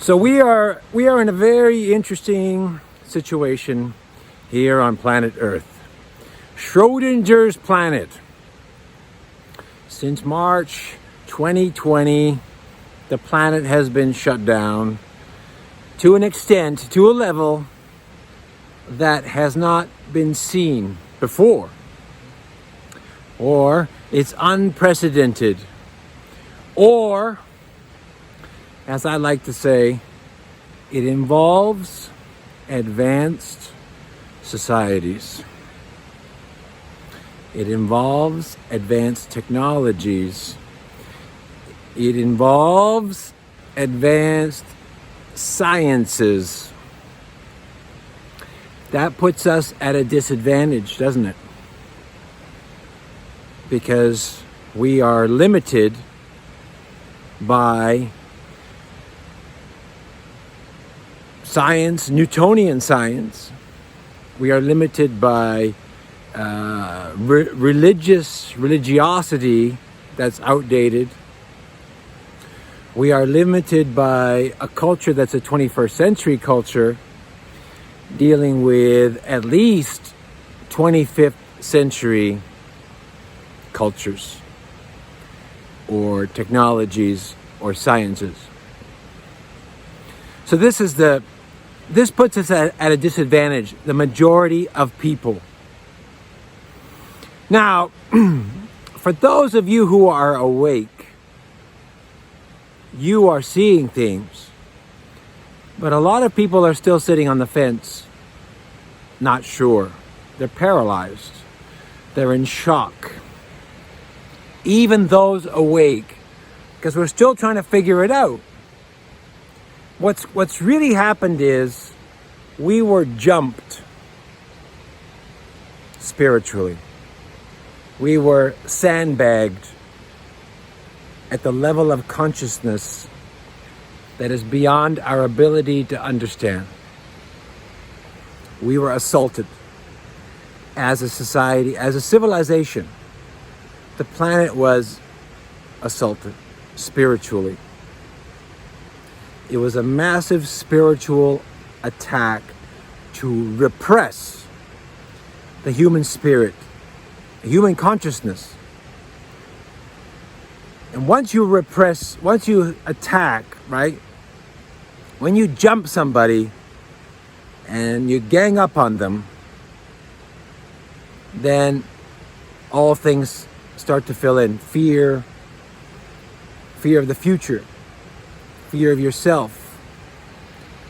So we are in a very interesting situation here on planet Earth. Schrodinger's planet. Since March 2020, the planet has been shut down to an extent, to a level that has not been seen before. Or it's unprecedented. Or, as I like to say, it involves advanced societies. It involves advanced technologies. It involves advanced sciences. That puts us at a disadvantage, doesn't it? Because we are limited by science, Newtonian science. We are limited by religiosity that's outdated. We are limited by a culture that's a 21st century culture, dealing with at least 25th century cultures or technologies or sciences. So this puts us at a disadvantage, the majority of people. Now, for those of you who are awake, you are seeing things, but a lot of people are still sitting on the fence, not sure. They're paralyzed. They're in shock. Even those awake, because we're still trying to figure it out. What's really happened is we were jumped spiritually. We were sandbagged at the level of consciousness that is beyond our ability to understand. We were assaulted as a society, as a civilization. The planet was assaulted spiritually. It was a massive spiritual attack to repress the human spirit, the human consciousness. And once you attack, right? When you jump somebody and you gang up on them, then all things start to fill in. Fear of the future, fear of yourself,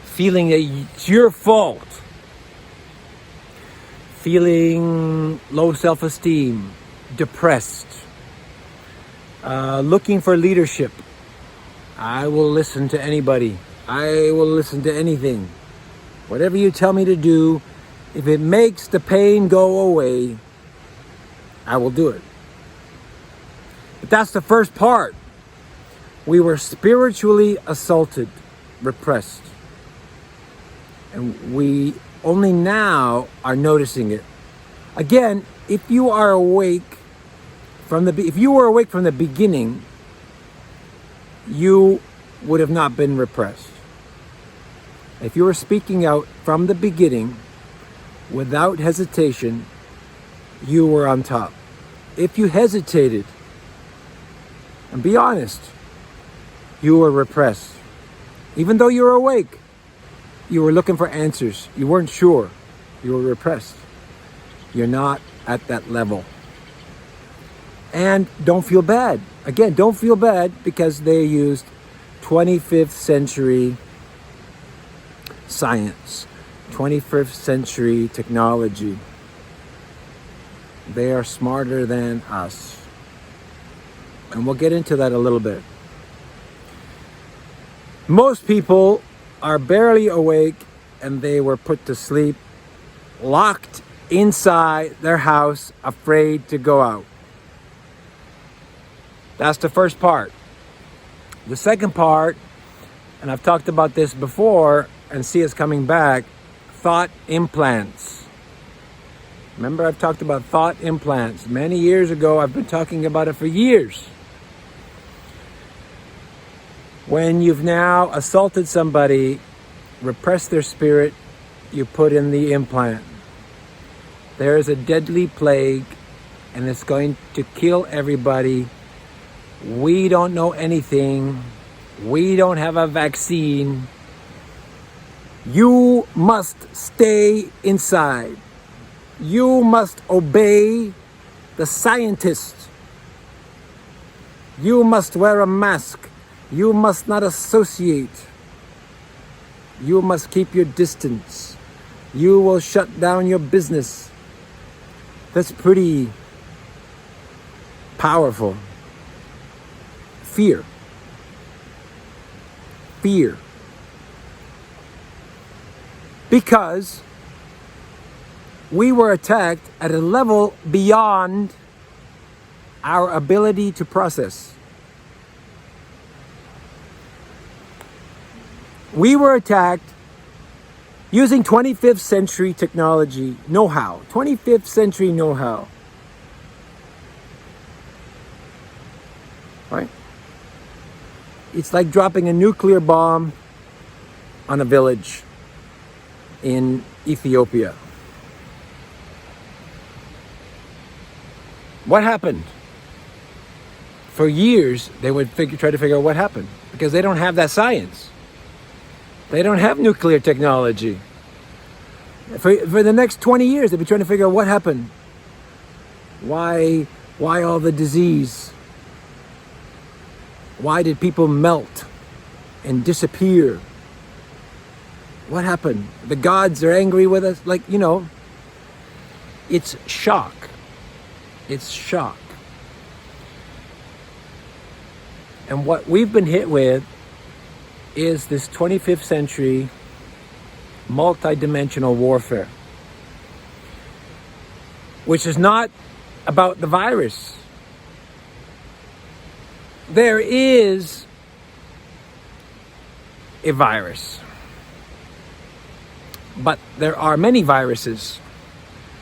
feeling that it's your fault, feeling low self-esteem, depressed, looking for leadership. I will listen to anybody. I will listen to anything. Whatever you tell me to do, if it makes the pain go away, I will do it. But that's the first part. We were spiritually assaulted, repressed. And we only now are noticing it. Again, if you were awake from the beginning, you would have not been repressed. If you were speaking out from the beginning, without hesitation, you were on top. If you hesitated, and be honest, you were repressed. Even though you were awake, you were looking for answers. You weren't sure. You were repressed. You're not at that level. And don't feel bad. Again, don't feel bad because they used 25th century science, 21st century technology. They are smarter than us. And we'll get into that a little bit. Most people are barely awake and they were put to sleep, locked inside their house, afraid to go out. That's the first part. The second part, and I've talked about this before and see it's coming back, thought implants. Remember, I've talked about thought implants many years ago. I've been talking about it for years. When you've now assaulted somebody, repressed their spirit, you put in the implant. There is a deadly plague, and it's going to kill everybody. We don't know anything. We don't have a vaccine. You must stay inside. You must obey the scientists. You must wear a mask. You must not associate. You must keep your distance. You will shut down your business. That's pretty powerful. Fear. Fear. Because we were attacked at a level beyond our ability to process. We were attacked using 25th century technology know-how. 25th century know-how. Right? It's like dropping a nuclear bomb on a village in Ethiopia. What happened? For years, they would try to figure out what happened because they don't have that science. They don't have nuclear technology. For the next 20 years, they've been trying to figure out what happened. Why all the disease? Why did people melt and disappear? What happened? The gods are angry with us. Like, it's shock. It's shock. And what we've been hit with is this 25th century multi-dimensional warfare, which is not about the virus. There is a virus, but there are many viruses.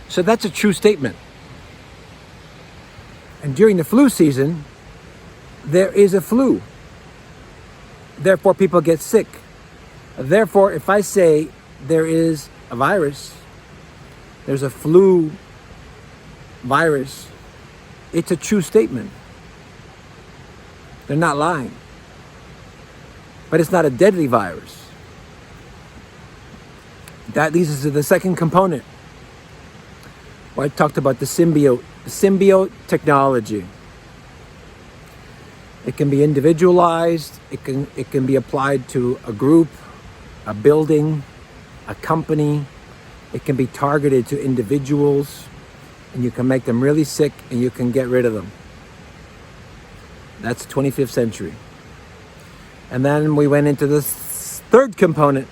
So that's a true statement. And during the flu season, there is a flu. Therefore, people get sick. Therefore, if I say there is a virus, there's a flu virus, it's a true statement. They're not lying. But it's not a deadly virus. That leads us to the second component, where I talked about the symbiote technology. It can be individualized. It can be applied to a group, a building, a company. It can be targeted to individuals, and you can make them really sick and you can get rid of them. That's 25th century. And then we went into the third component,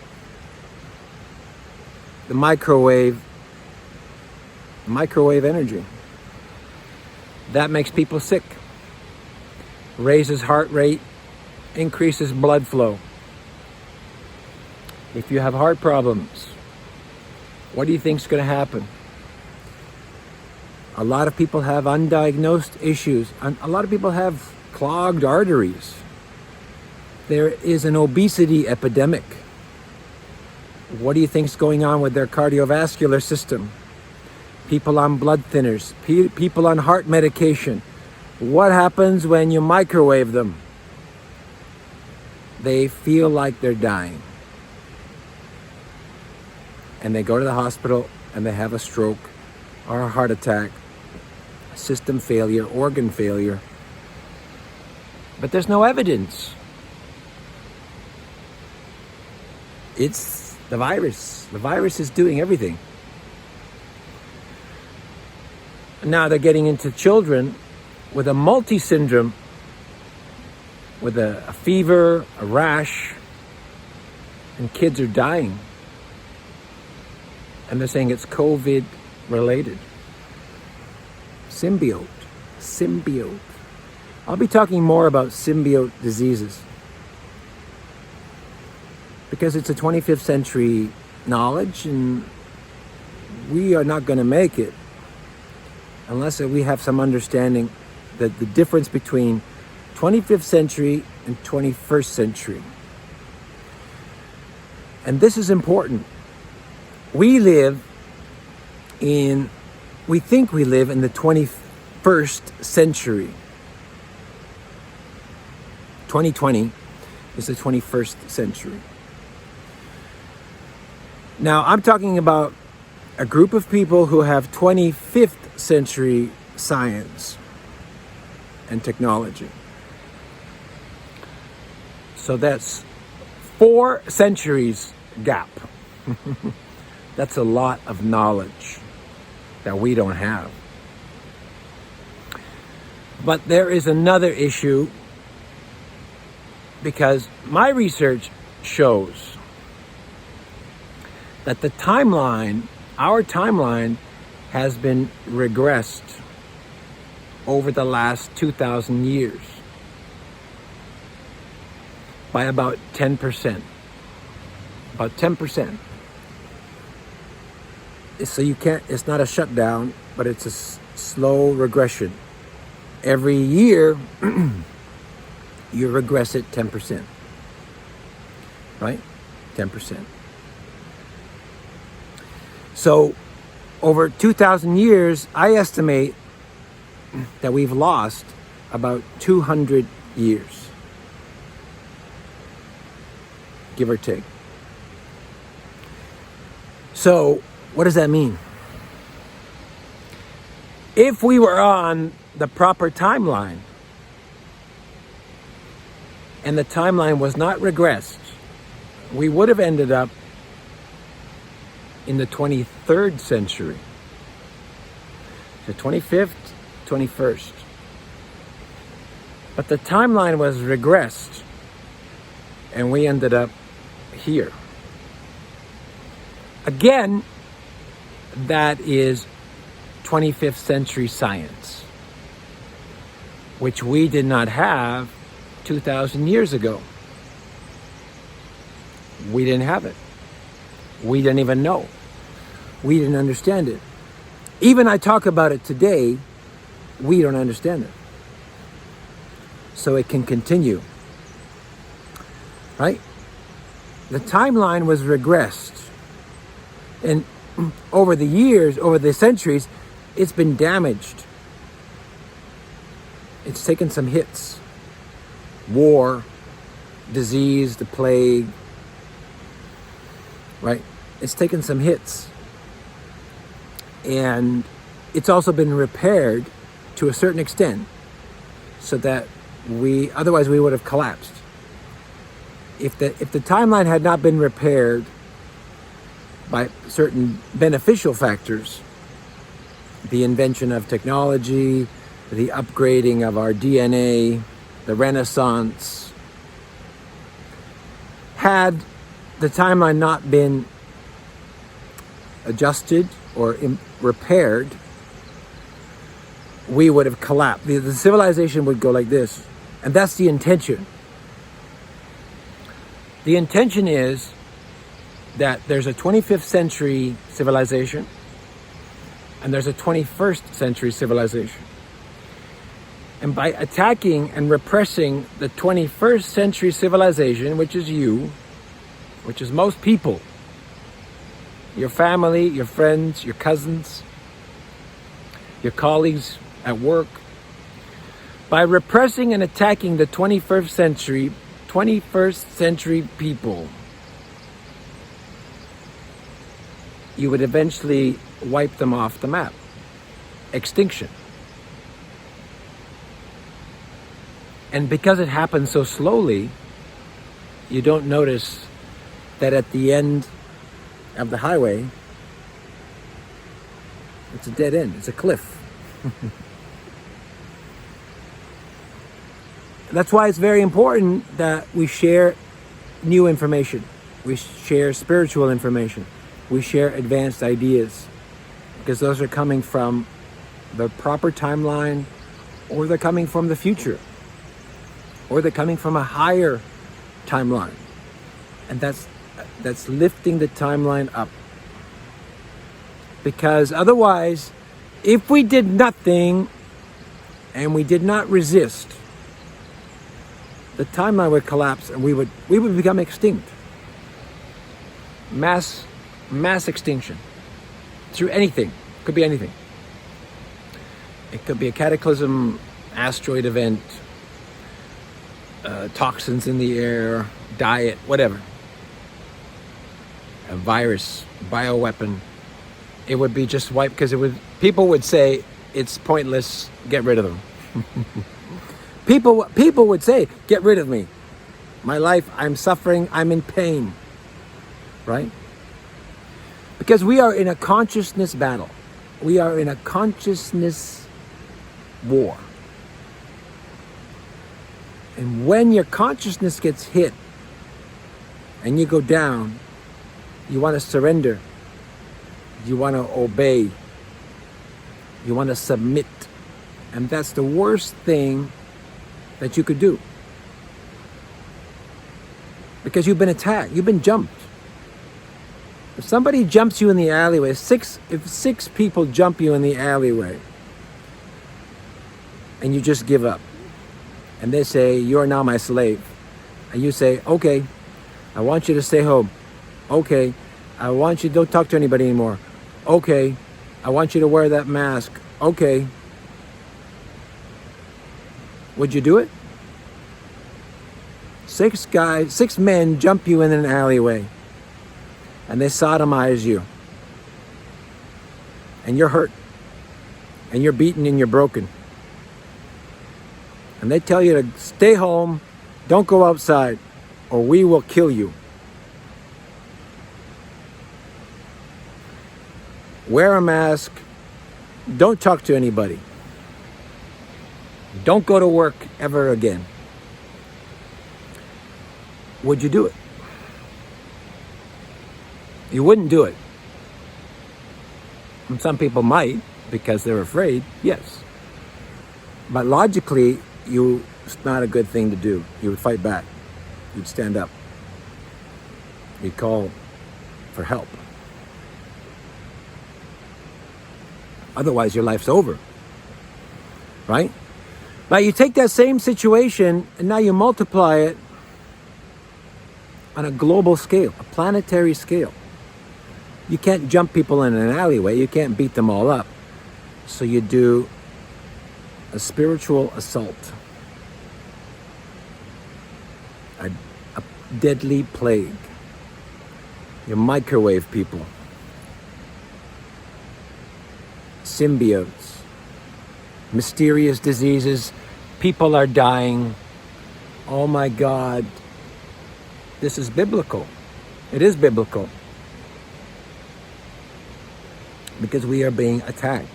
the microwave energy. That makes people sick. Raises heart rate, increases blood flow. If you have heart problems, what do you think is going to happen? A lot of people have undiagnosed issues. A lot of people have clogged arteries. There is an obesity epidemic. What do you think is going on with their cardiovascular system? People on blood thinners, people on heart medication. What happens when you microwave them? They feel like they're dying. And they go to the hospital and they have a stroke or a heart attack, system failure, organ failure. But there's no evidence. It's the virus. The virus is doing everything. Now they're getting into children with a multi-syndrome, with a fever, a rash, and kids are dying. And they're saying it's COVID related. Symbiote. I'll be talking more about symbiote diseases because it's a 25th century knowledge, and we are not going to make it unless we have some understanding that the difference between 25th century and 21st century. And this is important. We think we live in the 21st century. 2020 is the 21st century. Now, I'm talking about a group of people who have 25th century science and technology. So that's 4 centuries gap. That's a lot of knowledge that we don't have. But there is another issue, because my research shows that the timeline, our timeline, has been regressed over the last 2,000 years by about 10%. About 10%. So it's not a shutdown, but it's a slow regression. Every year, you regress it 10%. Right? 10%. So, over 2,000 years, I estimate that we've lost about 200 years. Give or take. So, what does that mean? If we were on the proper timeline, and the timeline was not regressed, we would have ended up in the 23rd century. The 25th, 21st. But the timeline was regressed, and we ended up here. Again, that is 25th century science, which we did not have 2,000 years ago. We didn't have it. We didn't even know. We didn't understand it. Even I talk about it today, we don't understand it. So it can continue. Right? The timeline was regressed. And over the years, over the centuries, it's been damaged. It's taken some hits. War, disease, the plague, right? It's taken some hits. And it's also been repaired to a certain extent so that otherwise we would have collapsed. If the timeline had not been repaired by certain beneficial factors, the invention of technology, the upgrading of our DNA, the Renaissance, had the timeline not been adjusted or repaired, we would have collapsed. The civilization would go like this. And that's the intention. The intention is that there's a 25th century civilization and there's a 21st century civilization. And by attacking and repressing the 21st century civilization, which is you, which is most people, your family, your friends, your cousins, your colleagues at work, by repressing and attacking the 21st century people, you would eventually wipe them off the map. Extinction. And because it happens so slowly, you don't notice that at the end of the highway, it's a dead end, it's a cliff. That's why it's very important that we share new information. We share spiritual information. We share advanced ideas, because those are coming from the proper timeline, or they're coming from the future, or they're coming from a higher timeline. And that's lifting the timeline up. Because otherwise, if we did nothing and we did not resist, the timeline would collapse and we would become extinct. Mass extinction through anything. Could be anything. It could be a cataclysm, asteroid event, toxins in the air, diet, whatever. A virus, bioweapon. It would be just wiped because people would say it's pointless, get rid of them. People would say, get rid of me. My life, I'm suffering, I'm in pain. Right? Because we are in a consciousness battle. We are in a consciousness war. And when your consciousness gets hit and you go down, you want to surrender. You want to obey. You want to submit. And that's the worst thing that you could do. Because you've been attacked. You've been jumped. If somebody jumps you in the alleyway, if six people jump you in the alleyway, and you just give up, and they say, you're now my slave, and you say, okay, I want you to stay home. Okay, I want you, don't talk to anybody anymore. Okay, I want you to wear that mask. Okay. Would you do it? 6 men jump you in an alleyway, and they sodomize you, and you're hurt, and you're beaten, and you're broken, and they tell you to stay home, don't go outside, or we will kill you. Wear a mask, don't talk to anybody, don't go to work ever again. Would you do it? You wouldn't do it. And some people might because they're afraid, yes. But logically, it's not a good thing to do. You would fight back. You'd stand up. You'd call for help. Otherwise, your life's over. Right? Now you take that same situation and now you multiply it on a global scale, a planetary scale. You can't jump people in an alleyway. You can't beat them all up. So you do a spiritual assault. A deadly plague. You microwave people. Symbiotes. Mysterious diseases. People are dying. Oh my God. This is biblical. It is biblical. Because we are being attacked.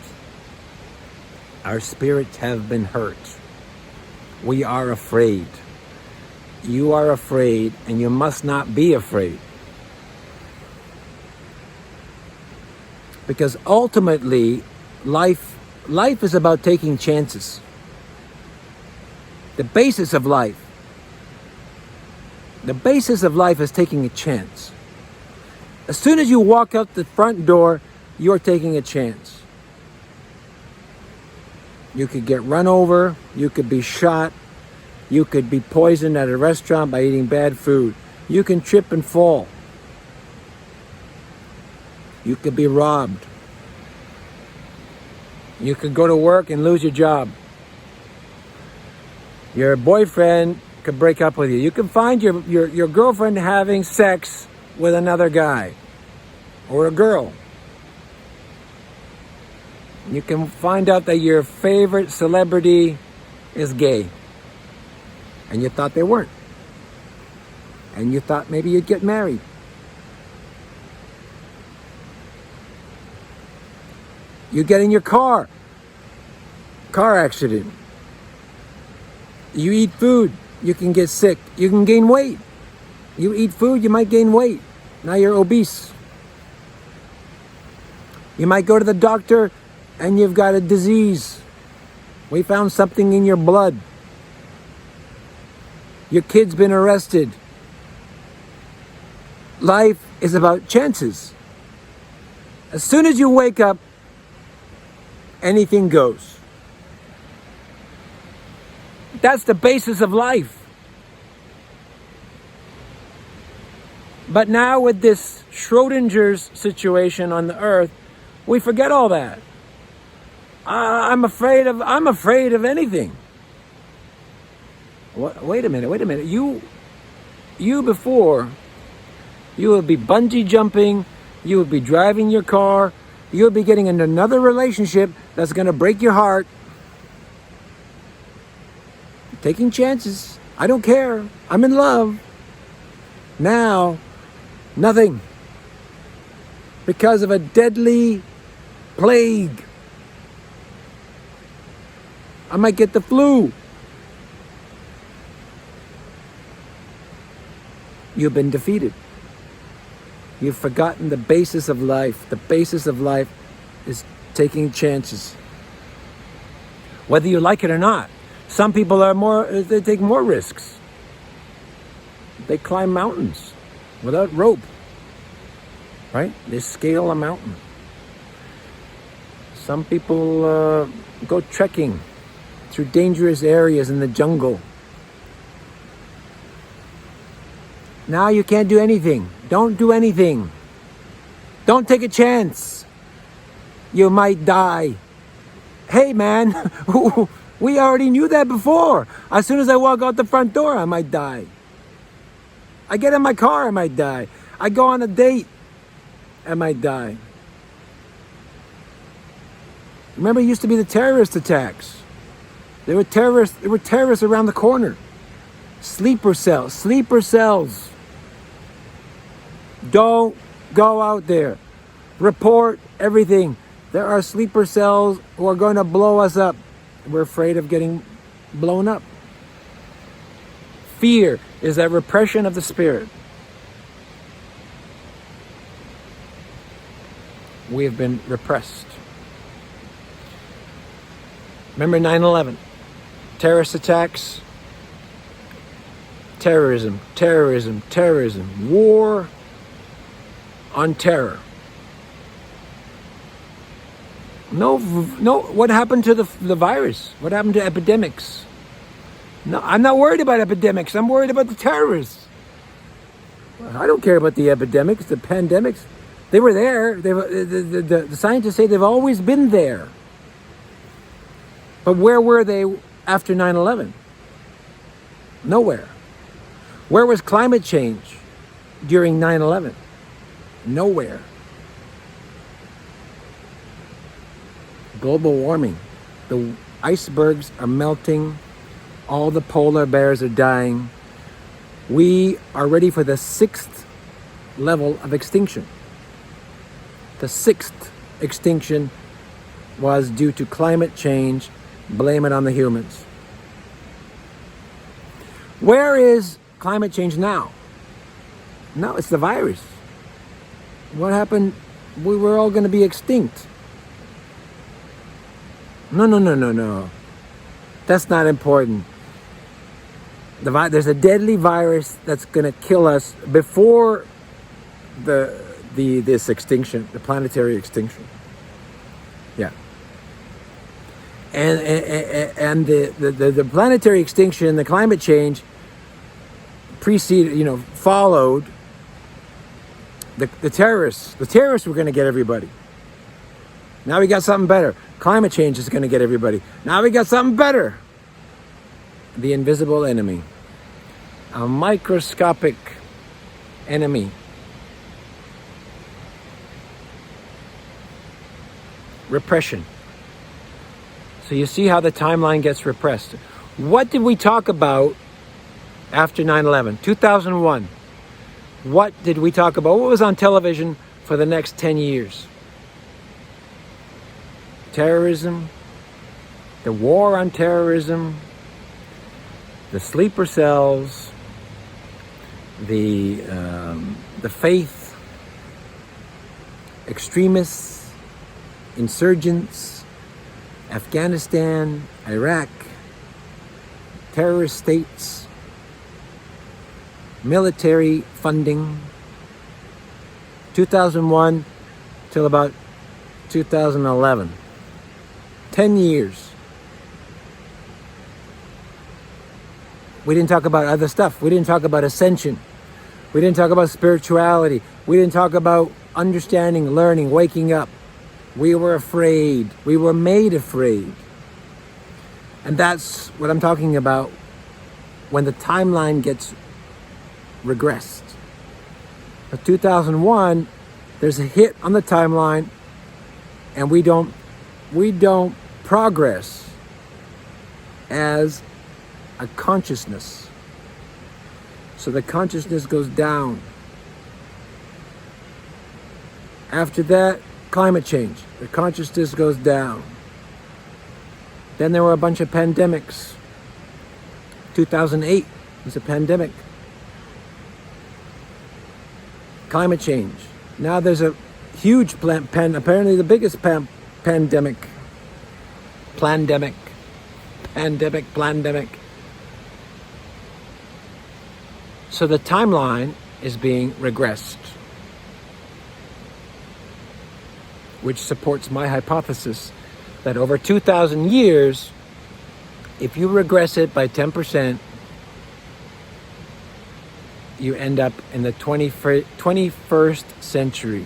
Our spirits have been hurt. We are afraid. You are afraid, and you must not be afraid. Because ultimately, life is about taking chances. The basis of life is taking a chance. As soon as you walk out the front door, you're taking a chance. You could get run over, you could be shot, you could be poisoned at a restaurant by eating bad food. You can trip and fall. You could be robbed. You could go to work and lose your job. Your boyfriend could break up with you. You can find your girlfriend having sex with another guy or a girl. You can find out that your favorite celebrity is gay. And you thought they weren't. And you thought maybe you'd get married. You get in your car accident. You eat food, you can get sick. You can gain weight. You eat food, you might gain weight. Now you're obese. You might go to the doctor and you've got a disease. We found something in your blood. Your kid's been arrested. Life is about chances. As soon as you wake up, anything goes. That's the basis of life. But now with this Schrodinger's situation on the earth, we forget all that. I'm afraid of anything. Wait a minute. You before, you would be bungee jumping, you would be driving your car, you would be getting into another relationship that's going to break your heart. Taking chances. I don't care. I'm in love. Now, nothing. Because of a deadly plague. I might get the flu. You've been defeated. You've forgotten the basis of life. The basis of life is taking chances. Whether you like it or not. Some people they take more risks. They climb mountains without rope. Right? They scale a mountain. Some people go trekking through dangerous areas in the jungle. Now you can't do anything. Don't do anything. Don't take a chance. You might die. Hey man, we already knew that before. As soon as I walk out the front door, I might die. I get in my car, I might die. I go on a date, I might die. Remember, it used to be the terrorist attacks. There were terrorists around the corner. Sleeper cells. Don't go out there. Report everything. There are sleeper cells who are going to blow us up. We're afraid of getting blown up. Fear is a repression of the spirit. We have been repressed. Remember 9/11? Terrorist attacks. Terrorism. War on terror. No. What happened to the virus? What happened to epidemics? No, I'm not worried about epidemics. I'm worried about the terrorists. I don't care about the epidemics, the pandemics. They were there. The scientists say they've always been there. But where were they after 9/11? Nowhere. Where was climate change during 9/11? Nowhere. Global warming. The icebergs are melting. All the polar bears are dying. We are ready for the 6th level of extinction. The 6th extinction was due to climate change. Blame it on the humans. Where is climate change now? No, it's the virus. What happened? We were all going to be extinct. No. That's not important. There's a deadly virus that's going to kill us before this extinction, the planetary extinction. Yeah. And the planetary extinction, the climate change followed the terrorists. The terrorists were going to get everybody. Now we got something better. Climate change is going to get everybody. Now we got something better. The invisible enemy. A microscopic enemy. Repression. So you see how the timeline gets repressed. What did we talk about after 9/11? 2001. What did we talk about? What was on television for the next 10 years? Terrorism, the war on terrorism, the sleeper cells, the faith, extremists, insurgents, Afghanistan, Iraq, terrorist states, military funding, 2001 till about 2011. 10 years. We didn't talk about other stuff. We didn't talk about ascension. We didn't talk about spirituality. We didn't talk about understanding, learning, waking up. We were afraid. We were made afraid. And that's what I'm talking about when the timeline gets regressed. But 2001, there's a hit on the timeline, and we don't progress as a consciousness. So the consciousness goes down. After that, climate change. The consciousness goes down. Then there were a bunch of pandemics. 2008 was a pandemic. Climate change. Now there's a huge apparently the biggest pandemic. So the timeline is being regressed, which supports my hypothesis that over 2,000 years, if you regress it by 10%, you end up in the 21st century,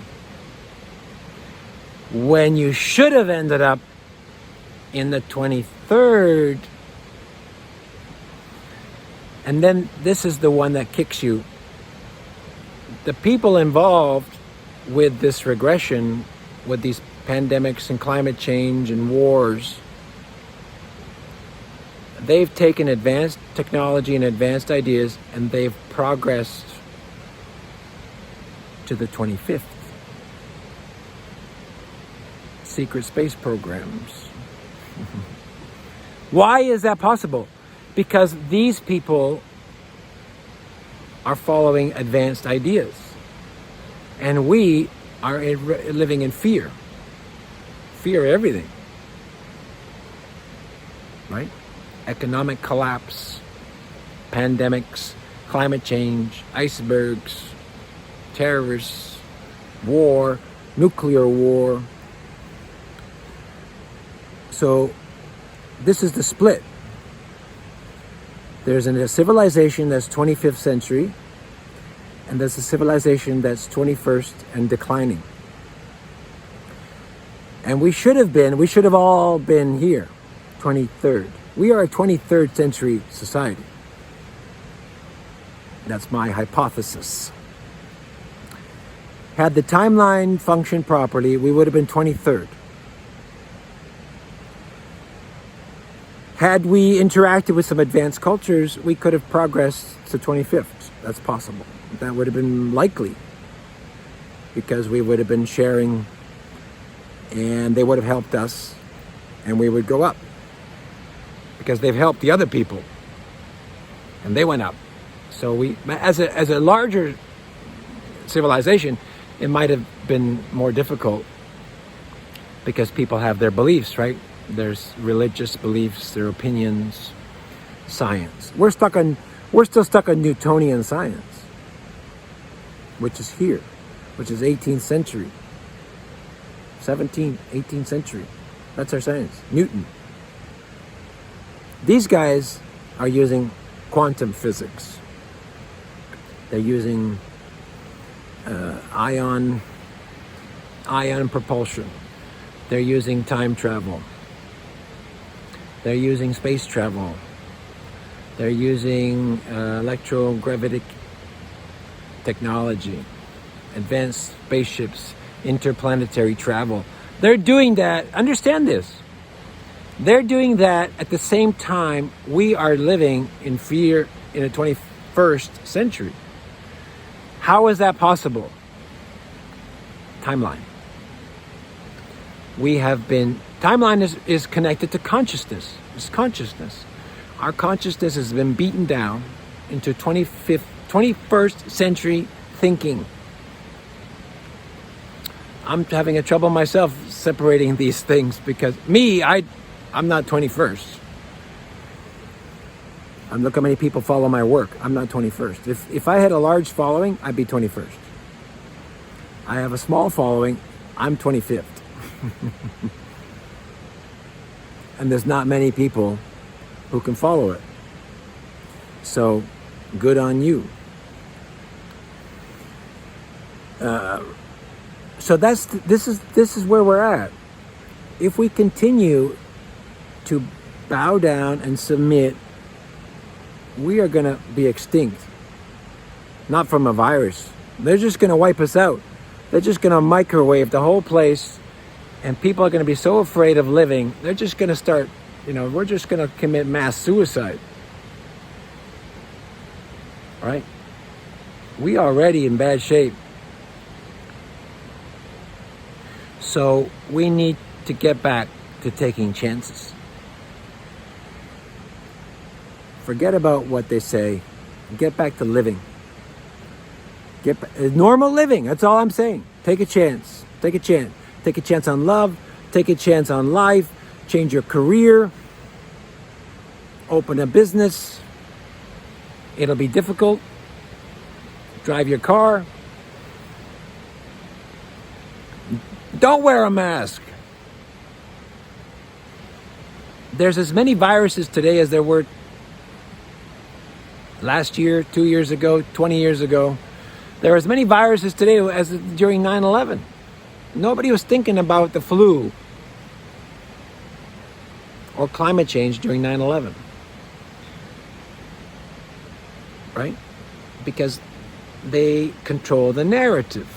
when you should have ended up in the 23rd. And then this is the one that kicks you. The people involved with this regression, with these pandemics and climate change and wars, they've taken advanced technology and advanced ideas and they've progressed to the 25th. Secret space programs. Why is that possible? Because these people are following advanced ideas. And we are living in fear. Fear of everything. Right? Economic collapse, pandemics, climate change, icebergs, terrorists, war, nuclear war. So this is the split. There's a civilization that's 25th century, and there's a civilization that's 21st and declining. And we should have all been here, 23rd. We are a 23rd century society. That's my hypothesis. Had the timeline functioned properly, we would have been 23rd. Had we interacted with some advanced cultures, we could have progressed to 25th. That's possible. That would have been likely, because we would have been sharing and they would have helped us and we would go up, because they've helped the other people and they went up. So we, as a larger civilization, it might have been more difficult because people have their beliefs, right? There's religious beliefs, their opinions, science. We're still stuck on Newtonian science, which is here, which is 18th century, 17th, 18th century. That's our science, Newton. These guys are using quantum physics. They're using ion propulsion. They're using time travel. They're using space travel. They're using electrogravitic technology, advanced spaceships, interplanetary travel. They're doing that. Understand this. They're doing that at the same time we are living in fear in the 21st century. How is that possible? Timeline. Timeline is connected to consciousness. It's consciousness. Our consciousness has been beaten down into 21st century thinking. I'm having a trouble myself separating these things, because I'm not 21st. And look how many people follow my work. I'm not 21st. If I had a large following, I'd be 21st. I have a small following, I'm 25th. And there's not many people who can follow it. So, good on you. So this is where we're at. If we continue to bow down and submit, we are going to be extinct. Not from a virus. They're just going to wipe us out. They're just going to microwave the whole place, and people are going to be so afraid of living, they're just going to start, we're just going to commit mass suicide. Right? We are already in bad shape. So we need to get back to taking chances. Forget about what they say. Get back to living. Normal living. That's all I'm saying. Take a chance. Take a chance. Take a chance on love. Take a chance on life. Change your career. Open a business. It'll be difficult. Drive your car. Don't wear a mask. There's as many viruses today as there were last year, 2 years ago, 20 years ago. There are as many viruses today as during 9/11. Nobody was thinking about the flu or climate change during 9/11. Right? Because they control the narrative.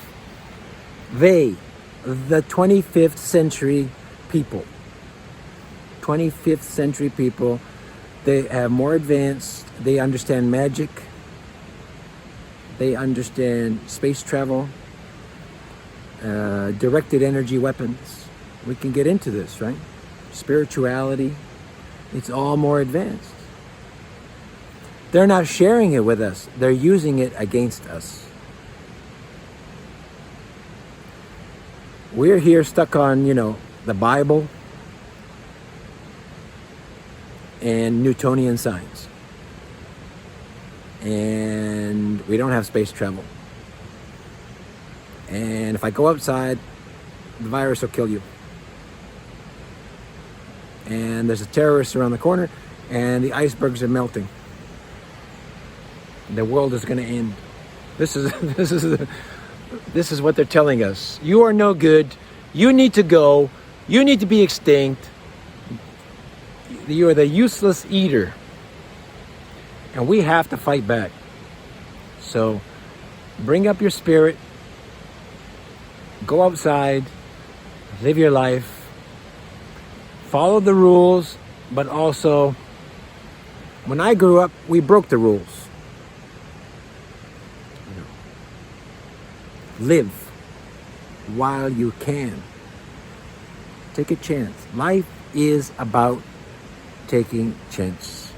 The 25th century people. 25th century people, they have more advanced, they understand magic, they understand space travel, directed energy weapons. We can get into this, right? Spirituality, it's all more advanced. They're not sharing it with us, they're using it against us. We're here stuck on, the Bible and Newtonian science. And we don't have space travel. And if I go outside, the virus will kill you. And there's a terrorist around the corner, and the icebergs are melting. The world is going to end. This is what they're telling us. You are no good. You need to go. You need to be extinct. You are the useless eater. And we have to fight back. So bring up your spirit. Go outside. Live your life. Follow the rules. But also, when I grew up, we broke the rules. Live while you can. Take a chance. Life is about taking chances.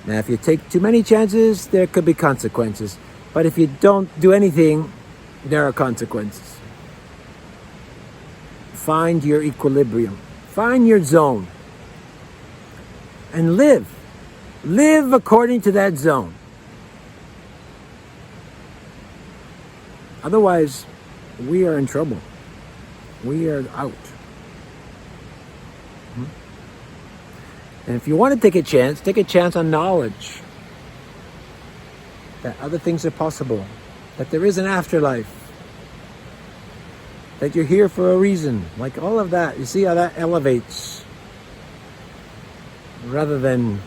Now, if you take too many chances, there could be consequences. But if you don't do anything, there are consequences. Find your equilibrium. Find your zone. And live. Live according to that zone. Otherwise, we are in trouble. We are out. And if you want to take a chance on knowledge. That other things are possible. That there is an afterlife. That you're here for a reason. Like all of that. You see how that elevates. Rather than